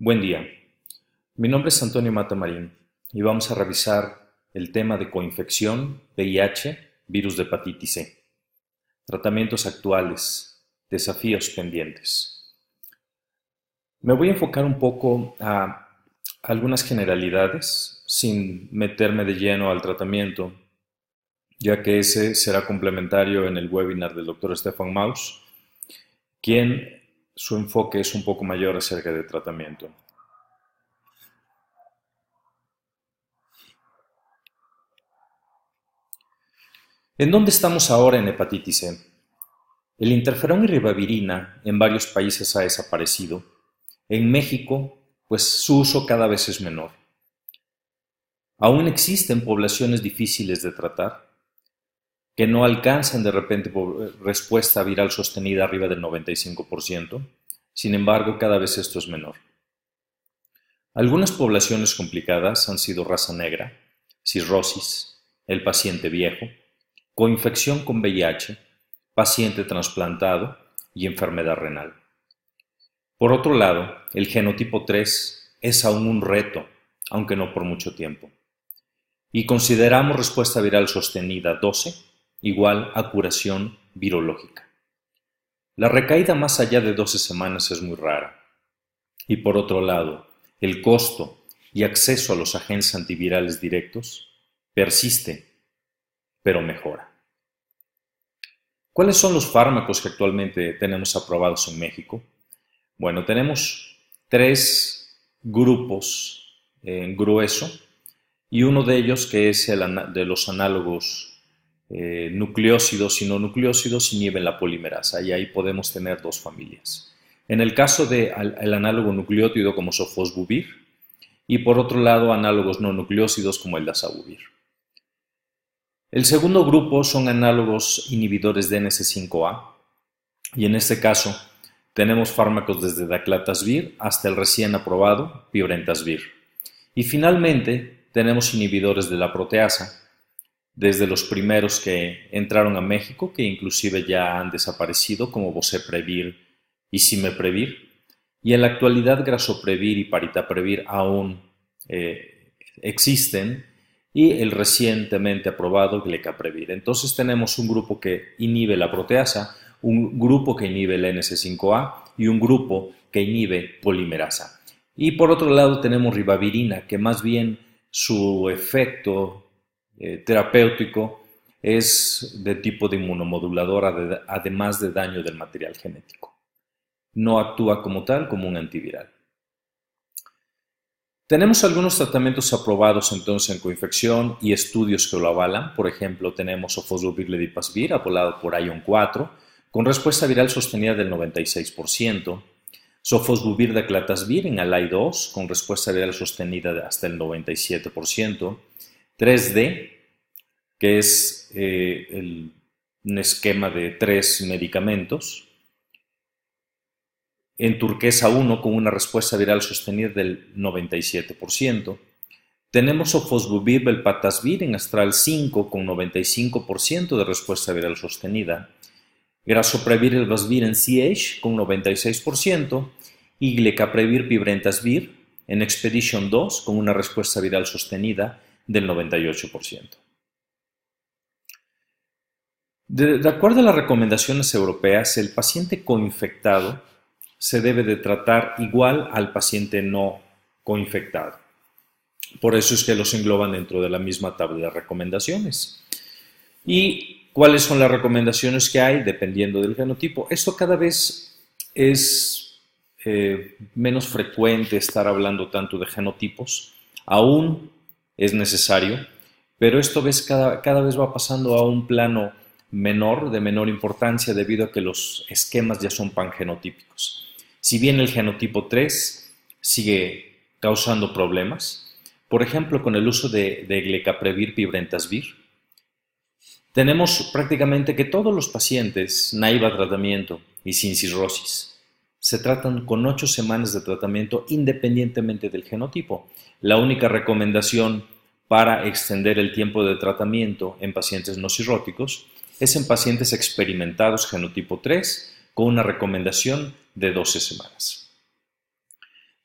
Buen día, mi nombre es Antonio Matamarín y vamos a revisar el tema de coinfección, VIH, virus de hepatitis C, tratamientos actuales, desafíos pendientes. Me voy a enfocar un poco a algunas generalidades sin meterme de lleno al tratamiento, ya que ese será complementario en el webinar del Dr. Stefan Maus, quien su enfoque es un poco mayor acerca del tratamiento. ¿En dónde estamos ahora en hepatitis C? El interferón y ribavirina en varios países ha desaparecido. En México, pues su uso cada vez es menor. Aún existen poblaciones difíciles de tratar, que no alcanzan de repente respuesta viral sostenida arriba del 95%. Sin embargo, cada vez esto es menor. Algunas poblaciones complicadas han sido raza negra, cirrosis, el paciente viejo, coinfección con VIH, paciente trasplantado y enfermedad renal. Por otro lado, el genotipo 3 es aún un reto, aunque no por mucho tiempo. Y consideramos respuesta viral sostenida 12 igual a curación virológica. La recaída más allá de 12 semanas es muy rara. Y por otro lado, el costo y acceso a los agentes antivirales directos persiste, pero mejora. ¿Cuáles son los fármacos que actualmente tenemos aprobados en México? Bueno, tenemos 3 grupos en grueso y uno de ellos que es el de los análogos nucleósidos y no nucleósidos inhiben la polimerasa y ahí podemos tener 2 familias. En el caso del análogo nucleótido como sofosbuvir y por otro lado análogos no nucleósidos como el dazabuvir. El segundo grupo son análogos inhibidores de NS5A y en este caso tenemos fármacos desde daclatasvir hasta el recién aprobado pibrentasvir. Y finalmente tenemos inhibidores de la proteasa, desde los primeros que entraron a México, que inclusive ya han desaparecido, como boceprevir y cimeprevir, y en la actualidad grasoprevir y paritaprevir aún existen, y el recientemente aprobado glecaprevir. Entonces tenemos un grupo que inhibe la proteasa, un grupo que inhibe el NS5A y un grupo que inhibe polimerasa. Y por otro lado tenemos ribavirina, que más bien su efecto terapéutico es de tipo de inmunomodulador, además de daño del material genético. No actúa como tal como un antiviral. Tenemos algunos tratamientos aprobados entonces en coinfección y estudios que lo avalan. Por ejemplo, tenemos sofosbuvir-ledipasvir, avalado por ION 4, con respuesta viral sostenida del 96%. Sofosbuvir-daclatasvir en ALAI 2, con respuesta viral sostenida hasta el 97%. 3D, que es un esquema de 3 medicamentos. En turquesa 1 con una respuesta viral sostenida del 97%. Tenemos sofosbuvir-velpatasvir en astral 5 con 95% de respuesta viral sostenida. Grasoprevir-elbasvir en CH con 96% y glecaprevir-pibrentasvir en Expedition 2 con una respuesta viral sostenida del 98%. De acuerdo a las recomendaciones europeas, el paciente coinfectado se debe de tratar igual al paciente no coinfectado. Por eso es que los engloban dentro de la misma tabla de recomendaciones. ¿Y cuáles son las recomendaciones que hay dependiendo del genotipo? Esto cada vez es menos frecuente estar hablando tanto de genotipos. Aún es necesario, pero esto cada vez va pasando a un plano menor, de menor importancia, debido a que los esquemas ya son pangenotípicos. Si bien el genotipo 3 sigue causando problemas, por ejemplo, con el uso de glecaprevir-pibrentasvir, tenemos prácticamente que todos los pacientes naive a tratamiento y sin cirrosis se tratan con 8 semanas de tratamiento independientemente del genotipo. La única recomendación para extender el tiempo de tratamiento en pacientes no cirróticos es en pacientes experimentados genotipo 3 con una recomendación de 12 semanas.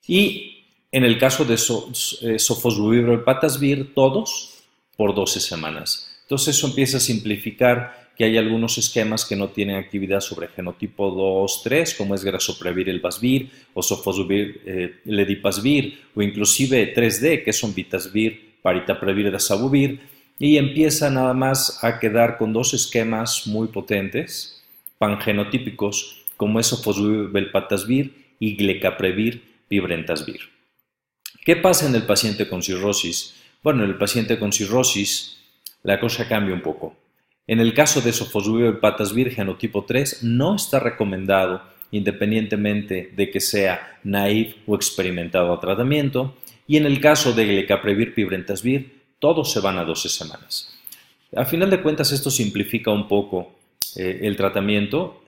Y en el caso de sofosbuvir o el patasvir, todos por 12 semanas. Entonces eso empieza a simplificar que hay algunos esquemas que no tienen actividad sobre genotipo 2, 3, como es grasoprevir el vasvir o sofosbuvir ledipasvir, o inclusive 3D, que son vitasvir, paritaprevir, dasabuvir, y empieza nada más a quedar con dos esquemas muy potentes, pangenotípicos, como es sofosbuvir velpatasvir y glecaprevir pibrentasvir. ¿Qué pasa en el paciente con cirrosis? Bueno, en el paciente con cirrosis la cosa cambia un poco. En el caso de sofosbuvir velpatasvir genotipo 3 no está recomendado, independientemente de que sea naive o experimentado a tratamiento, y en el caso de glecaprevir pibrentasvir todos se van a 12 semanas. A final de cuentas esto simplifica un poco el tratamiento,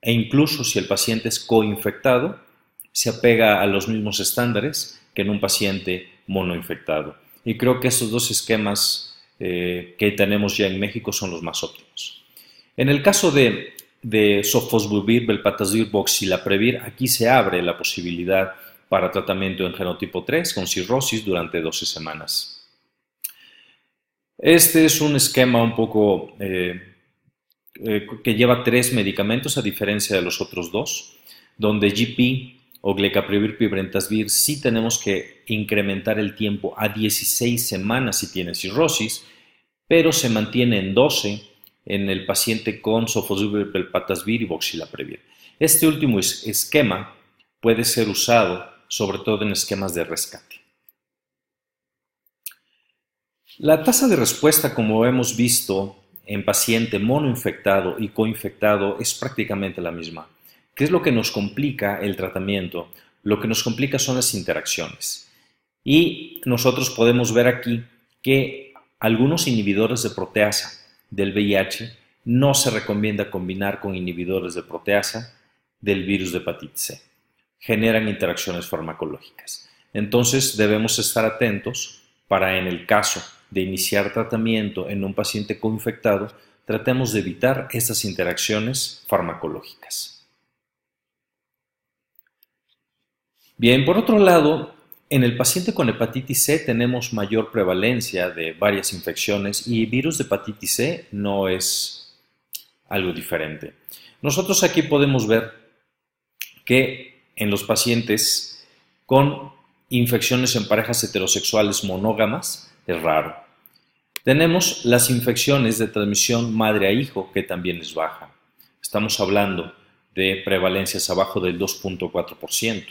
e incluso si el paciente es coinfectado, se apega a los mismos estándares que en un paciente monoinfectado. Y creo que estos dos esquemas que tenemos ya en México son los más óptimos. En el caso de sofosbuvir, velpatasvir, voxilaprevir, aquí se abre la posibilidad para tratamiento en genotipo 3 con cirrosis durante 12 semanas. Este es un esquema un poco que lleva 3 medicamentos a diferencia de los otros dos, donde GP o glecaprevir pibrentasvir sí tenemos que incrementar el tiempo a 16 semanas si tiene cirrosis, pero se mantiene en 12 en el paciente con sofosbuvir, velpatasvir y voxilaprevir. Este último esquema puede ser usado sobre todo en esquemas de rescate. La tasa de respuesta, como hemos visto en paciente monoinfectado y coinfectado, es prácticamente la misma. ¿Qué es lo que nos complica el tratamiento? Lo que nos complica son las interacciones. Y nosotros podemos ver aquí que algunos inhibidores de proteasa del VIH no se recomienda combinar con inhibidores de proteasa del virus de hepatitis C. Generan interacciones farmacológicas. Entonces debemos estar atentos para, en el caso de iniciar tratamiento en un paciente coinfectado, tratemos de evitar estas interacciones farmacológicas. Bien, por otro lado, en el paciente con hepatitis C tenemos mayor prevalencia de varias infecciones y virus de hepatitis C no es algo diferente. Nosotros aquí podemos ver que en los pacientes con infecciones en parejas heterosexuales monógamas es raro. Tenemos las infecciones de transmisión madre a hijo, que también es baja. Estamos hablando de prevalencias abajo del 2.4%.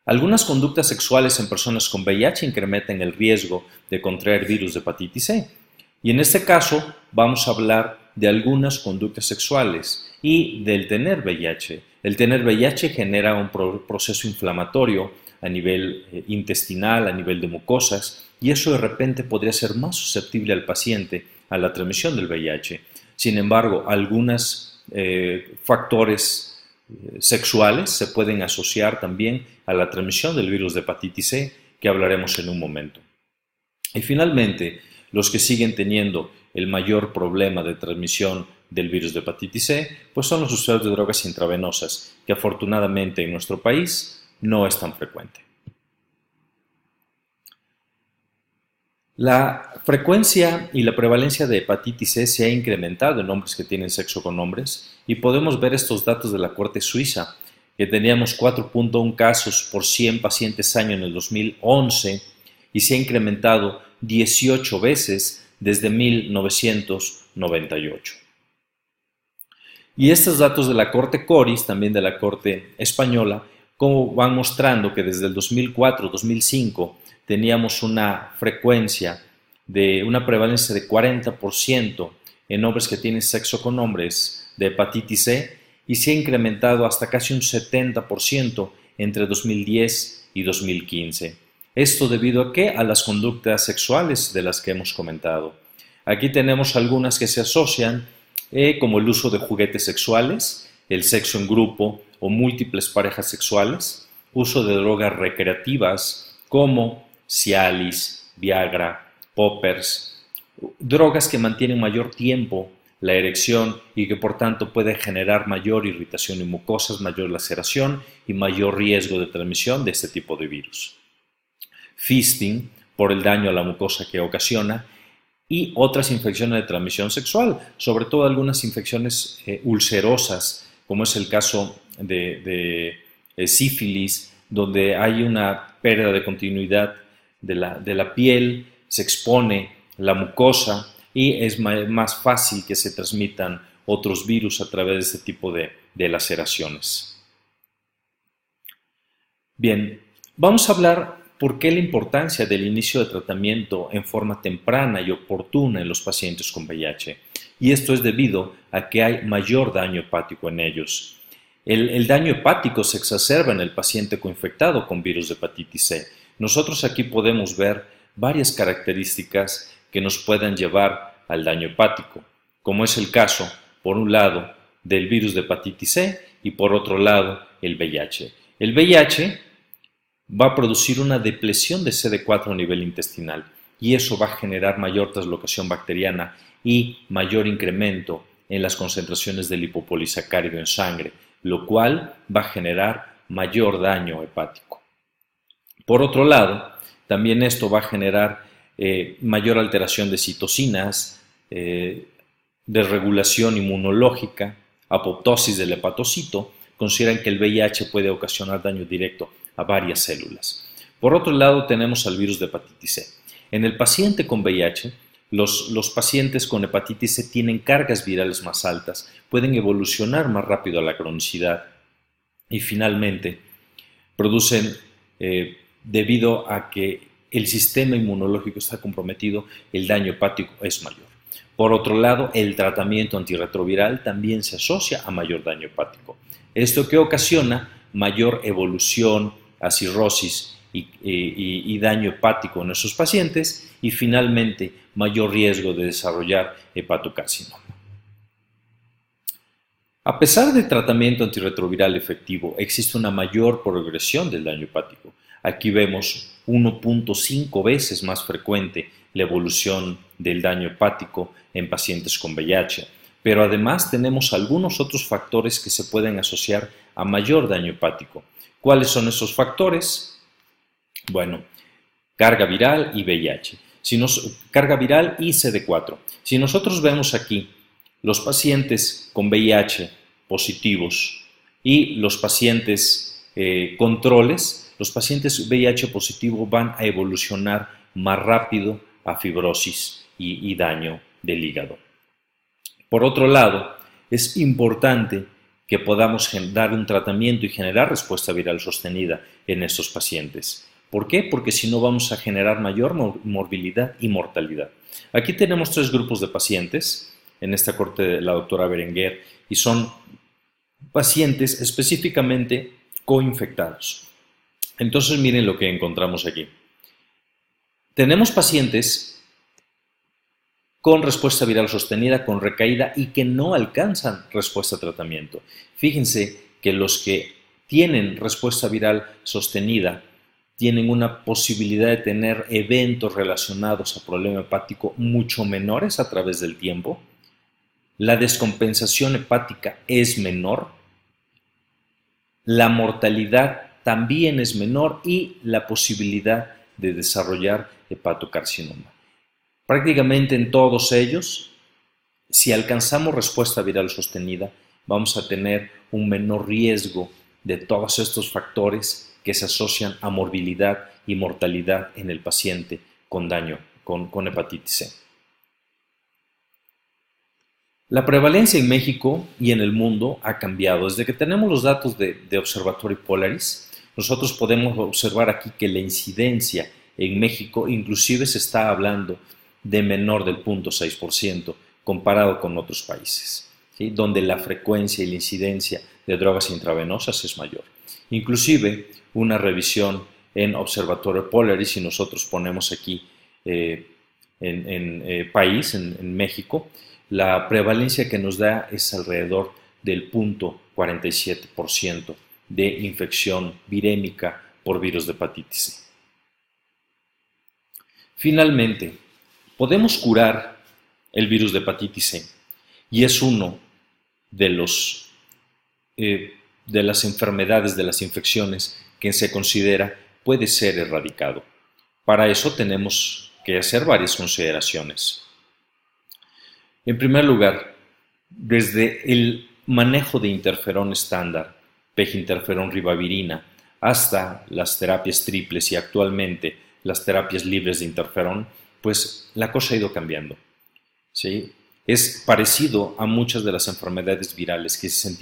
Algunas conductas sexuales en personas con VIH incrementan el riesgo de contraer virus de hepatitis C. Y en este caso vamos a hablar de algunas conductas sexuales y del tener VIH. El tener VIH genera un proceso inflamatorio a nivel intestinal, a nivel de mucosas, y eso de repente podría ser más susceptible al paciente a la transmisión del VIH. Sin embargo, algunos factores sexuales se pueden asociar también a la transmisión del virus de hepatitis C, que hablaremos en un momento. Y finalmente, los que siguen teniendo el mayor problema de transmisión del virus de hepatitis C, pues son los usuarios de drogas intravenosas, que afortunadamente en nuestro país no es tan frecuente. La frecuencia y la prevalencia de hepatitis C se ha incrementado en hombres que tienen sexo con hombres y podemos ver estos datos de la Corte Suiza, que teníamos 4.1 casos por 100 pacientes año en el 2011 y se ha incrementado 18 veces desde 1998. Y estos datos de la Corte Coris, también de la Corte Española, como van mostrando que desde el 2004-2005 teníamos una frecuencia de una prevalencia de 40% en hombres que tienen sexo con hombres de hepatitis C y se ha incrementado hasta casi un 70% entre 2010 y 2015. ¿Esto debido a qué? A las conductas sexuales de las que hemos comentado. Aquí tenemos algunas que se asocian como el uso de juguetes sexuales, el sexo en grupo o múltiples parejas sexuales, uso de drogas recreativas como Cialis, Viagra, poppers, drogas que mantienen mayor tiempo la erección y que por tanto puede generar mayor irritación en mucosas, mayor laceración y mayor riesgo de transmisión de este tipo de virus. Fisting, por el daño a la mucosa que ocasiona, y otras infecciones de transmisión sexual, sobre todo algunas infecciones ulcerosas, como es el caso de sífilis, donde hay una pérdida de continuidad de la piel, se expone la mucosa y es más fácil que se transmitan otros virus a través de este tipo de laceraciones. Bien, vamos a hablar por qué la importancia del inicio de tratamiento en forma temprana y oportuna en los pacientes con VIH. Y esto es debido a que hay mayor daño hepático en ellos. El daño hepático se exacerba en el paciente coinfectado con virus de hepatitis C. Nosotros aquí podemos ver varias características que nos puedan llevar al daño hepático, como es el caso, por un lado, del virus de hepatitis C y por otro lado, el VIH. El VIH va a producir una depresión de CD4 a nivel intestinal y eso va a generar mayor translocación bacteriana y mayor incremento en las concentraciones de lipopolisacárido en sangre, lo cual va a generar mayor daño hepático. Por otro lado, también esto va a generar mayor alteración de citocinas, desregulación inmunológica, apoptosis del hepatocito. Consideran que el VIH puede ocasionar daño directo a varias células. Por otro lado, tenemos al virus de hepatitis C. En el paciente con VIH, los pacientes con hepatitis C tienen cargas virales más altas, pueden evolucionar más rápido a la cronicidad y finalmente producen, debido a que el sistema inmunológico está comprometido, el daño hepático es mayor. Por otro lado, el tratamiento antirretroviral también se asocia a mayor daño hepático. Esto que ocasiona mayor evolución a cirrosis y daño hepático en nuestros pacientes y finalmente mayor riesgo de desarrollar hepatocarcinoma. A pesar del tratamiento antirretroviral efectivo, existe una mayor progresión del daño hepático. Aquí vemos 1.5 veces más frecuente la evolución del daño hepático en pacientes con VIH, pero además tenemos algunos otros factores que se pueden asociar a mayor daño hepático. ¿Cuáles son esos factores? Bueno, carga viral y VIH. Carga viral y CD4. Si nosotros vemos aquí los pacientes con VIH positivos y los pacientes controles, los pacientes VIH positivos van a evolucionar más rápido a fibrosis y daño del hígado. Por otro lado, es importante que podamos dar un tratamiento y generar respuesta viral sostenida en estos pacientes. ¿Por qué? Porque si no vamos a generar mayor morbilidad y mortalidad. Aquí tenemos 3 grupos de pacientes en esta corte de la doctora Berenguer y son pacientes específicamente coinfectados. Entonces miren lo que encontramos aquí. Tenemos pacientes con respuesta viral sostenida, con recaída y que no alcanzan respuesta a tratamiento. Fíjense que los que tienen respuesta viral sostenida tienen una posibilidad de tener eventos relacionados a problema hepático mucho menores a través del tiempo. La descompensación hepática es menor, la mortalidad también es menor y la posibilidad de desarrollar hepatocarcinoma. Prácticamente en todos ellos, si alcanzamos respuesta viral sostenida, vamos a tener un menor riesgo de todos estos factores que se asocian a morbilidad y mortalidad en el paciente con hepatitis C. La prevalencia en México y en el mundo ha cambiado. Desde que tenemos los datos de Observatorio Polaris, nosotros podemos observar aquí que la incidencia en México inclusive se está hablando de menor del 0.6% comparado con otros países, ¿sí? Donde la frecuencia y la incidencia de drogas intravenosas es mayor. Inclusive una revisión en Observatorio Polaris, si nosotros ponemos aquí país, en México, la prevalencia que nos da es alrededor del 0.47% de infección virémica por virus de hepatitis C. Finalmente, podemos curar el virus de hepatitis C y es uno de las enfermedades, de las infecciones que se considera puede ser erradicado. Para eso tenemos que hacer varias consideraciones. En primer lugar, desde el manejo de interferón estándar, peginterferón ribavirina, hasta las terapias triples y actualmente las terapias libres de interferón, pues la cosa ha ido cambiando, ¿sí? Es parecido a muchas de las enfermedades virales que se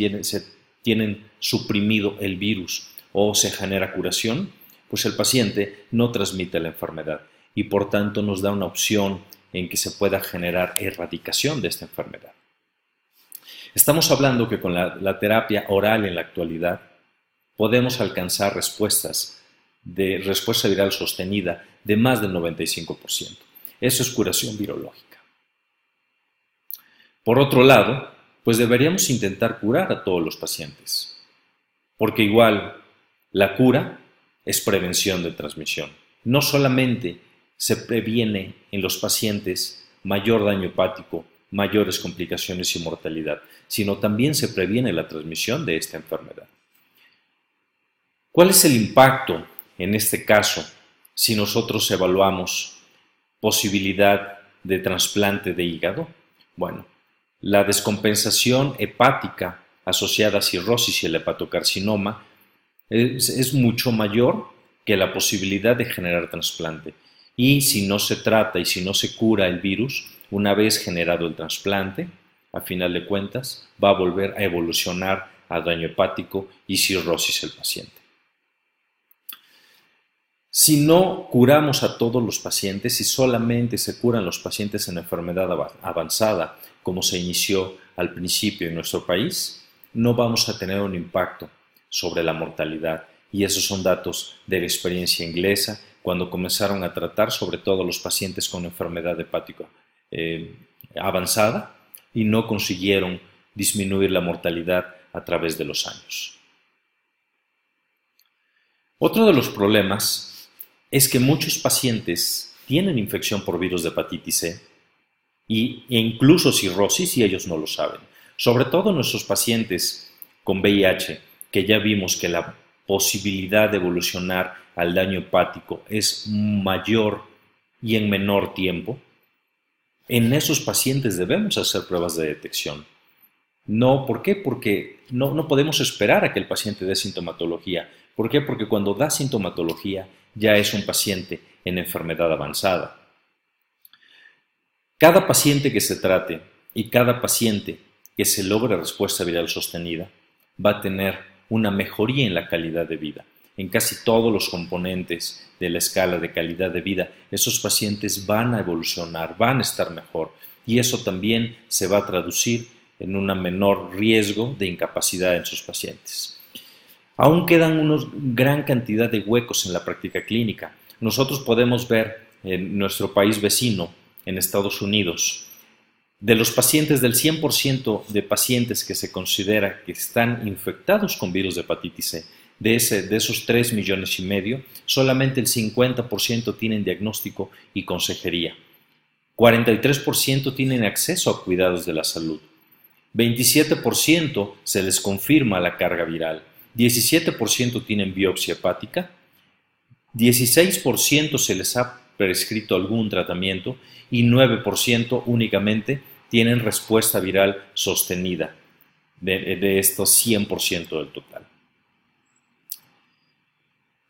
tienen suprimido el virus o se genera curación, pues el paciente no transmite la enfermedad y por tanto nos da una opción en que se pueda generar erradicación de esta enfermedad. Estamos hablando que con la terapia oral en la actualidad podemos alcanzar respuesta viral sostenida de más del 95%. Eso es curación virológica. Por otro lado, pues deberíamos intentar curar a todos los pacientes, porque igual la cura es prevención de transmisión. No solamente se previene en los pacientes mayor daño hepático, mayores complicaciones y mortalidad, sino también se previene la transmisión de esta enfermedad. ¿Cuál es el impacto en este caso si nosotros evaluamos posibilidad de trasplante de hígado? Bueno, la descompensación hepática asociada a cirrosis y el hepatocarcinoma es mucho mayor que la posibilidad de generar trasplante. Y si no se trata y si no se cura el virus, una vez generado el trasplante, a final de cuentas, va a volver a evolucionar a daño hepático y cirrosis el paciente. Si no curamos a todos los pacientes, si solamente se curan los pacientes en enfermedad avanzada, como se inició al principio en nuestro país, no vamos a tener un impacto sobre la mortalidad. Y esos son datos de la experiencia inglesa, cuando comenzaron a tratar sobre todo los pacientes con enfermedad hepática avanzada y no consiguieron disminuir la mortalidad a través de los años. Otro de los problemas es que muchos pacientes tienen infección por virus de hepatitis C e incluso cirrosis y ellos no lo saben. Sobre todo nuestros pacientes con VIH, que ya vimos que la posibilidad de evolucionar al daño hepático es mayor y en menor tiempo, en esos pacientes debemos hacer pruebas de detección. No, ¿por qué? Porque no podemos esperar a que el paciente dé sintomatología. ¿Por qué? Porque cuando da sintomatología ya es un paciente en enfermedad avanzada. Cada paciente que se trate y cada paciente que se logre respuesta viral sostenida va a tener una mejoría en la calidad de vida. En casi todos los componentes de la escala de calidad de vida, esos pacientes van a evolucionar, van a estar mejor y eso también se va a traducir en un menor riesgo de incapacidad en sus pacientes. Aún quedan una gran cantidad de huecos en la práctica clínica. Nosotros podemos ver en nuestro país vecino, en Estados Unidos, de los pacientes, del 100% de pacientes que se considera que están infectados con virus de hepatitis C, de esos 3,5 millones, solamente el 50% tienen diagnóstico y consejería. 43% tienen acceso a cuidados de la salud. 27% se les confirma la carga viral. 17% tienen biopsia hepática. 16% se les ha prescrito algún tratamiento y 9% únicamente tienen respuesta viral sostenida de estos 100% del total.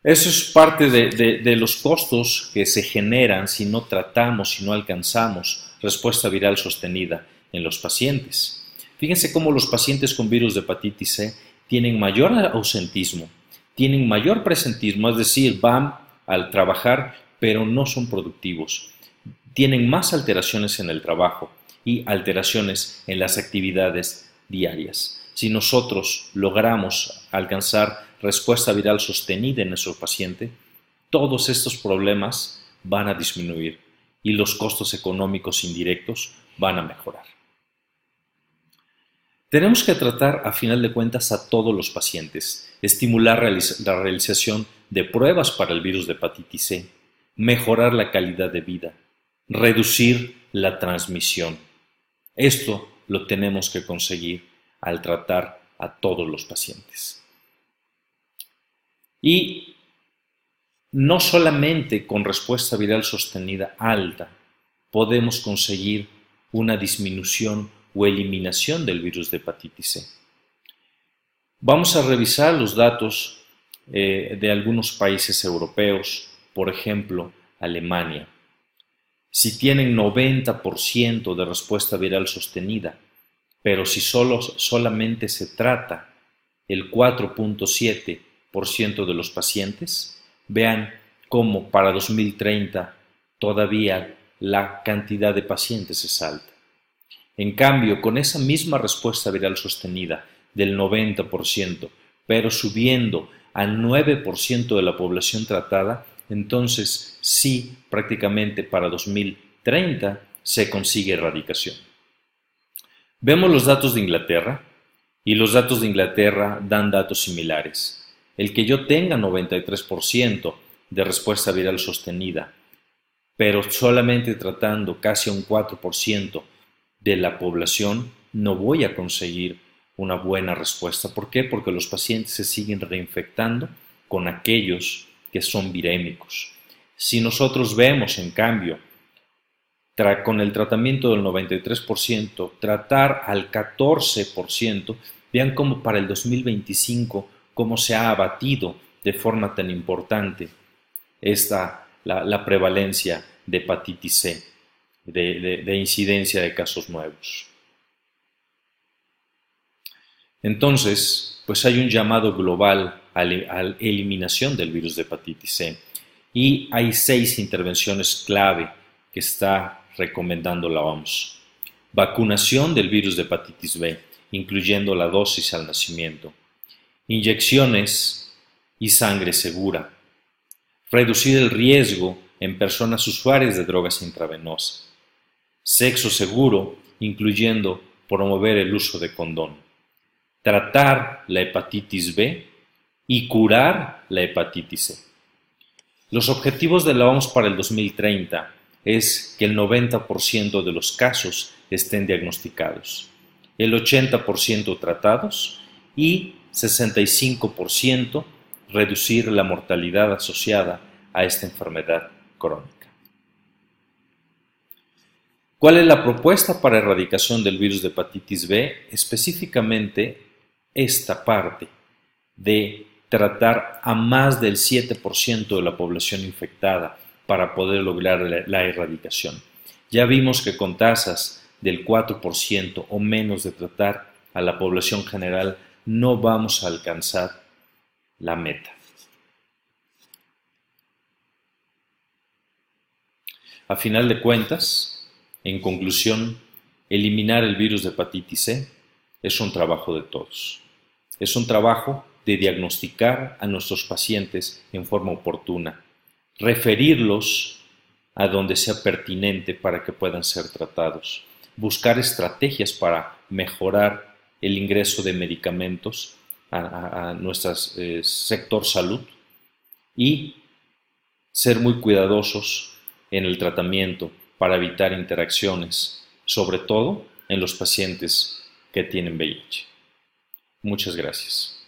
Eso es parte de los costos que se generan si no tratamos, si no alcanzamos respuesta viral sostenida en los pacientes. Fíjense cómo los pacientes con virus de hepatitis C tienen mayor ausentismo, tienen mayor presentismo, es decir, van al trabajar pero no son productivos. Tienen más alteraciones en el trabajo y alteraciones en las actividades diarias. Si nosotros logramos alcanzar respuesta viral sostenida en nuestro paciente, todos estos problemas van a disminuir y los costos económicos indirectos van a mejorar. Tenemos que tratar, a final de cuentas, a todos los pacientes, estimular la realización de pruebas para el virus de hepatitis C, mejorar la calidad de vida, reducir la transmisión. Esto lo tenemos que conseguir al tratar a todos los pacientes. Y no solamente con respuesta viral sostenida alta podemos conseguir una disminución o eliminación del virus de hepatitis C. Vamos a revisar los datos de algunos países europeos, por ejemplo, Alemania. Si tienen 90% de respuesta viral sostenida, pero si solamente se trata el 4.7% de los pacientes, vean cómo para 2030 todavía la cantidad de pacientes es alta. En cambio, con esa misma respuesta viral sostenida del 90%, pero subiendo al 9% de la población tratada, entonces sí, prácticamente para 2030 se consigue erradicación. Vemos los datos de Inglaterra y los datos de Inglaterra dan datos similares. El que yo tenga 93% de respuesta viral sostenida, pero solamente tratando casi un 4% de la población, no voy a conseguir una buena respuesta. ¿Por qué? Porque los pacientes se siguen reinfectando con aquellos que son virémicos. Si nosotros vemos, en cambio, con el tratamiento del 93%, tratar al 14%, vean cómo para el 2025, cómo se ha abatido de forma tan importante la prevalencia de hepatitis C, de incidencia de casos nuevos. Entonces, pues hay un llamado global a la eliminación del virus de hepatitis C y hay 6 intervenciones clave que está recomendando la OMS. Vacunación del virus de hepatitis B, incluyendo la dosis al nacimiento. Inyecciones y sangre segura. Reducir el riesgo en personas usuarias de drogas intravenosas. Sexo seguro, incluyendo promover el uso de condón. Tratar la hepatitis B y curar la hepatitis C. Los objetivos de la OMS para el 2030 es que el 90% de los casos estén diagnosticados, el 80% tratados y 65% reducir la mortalidad asociada a esta enfermedad crónica. ¿Cuál es la propuesta para erradicación del virus de hepatitis B? Específicamente esta parte de tratar a más del 7% de la población infectada para poder lograr la erradicación. Ya vimos que con tasas del 4% o menos de tratar a la población general no vamos a alcanzar la meta. A final de cuentas, en conclusión, eliminar el virus de hepatitis C es un trabajo de todos. Es un trabajo de diagnosticar a nuestros pacientes en forma oportuna, referirlos a donde sea pertinente para que puedan ser tratados, buscar estrategias para mejorar el ingreso de medicamentos a nuestro sector salud y ser muy cuidadosos en el tratamiento para evitar interacciones, sobre todo en los pacientes que tienen VIH. Muchas gracias.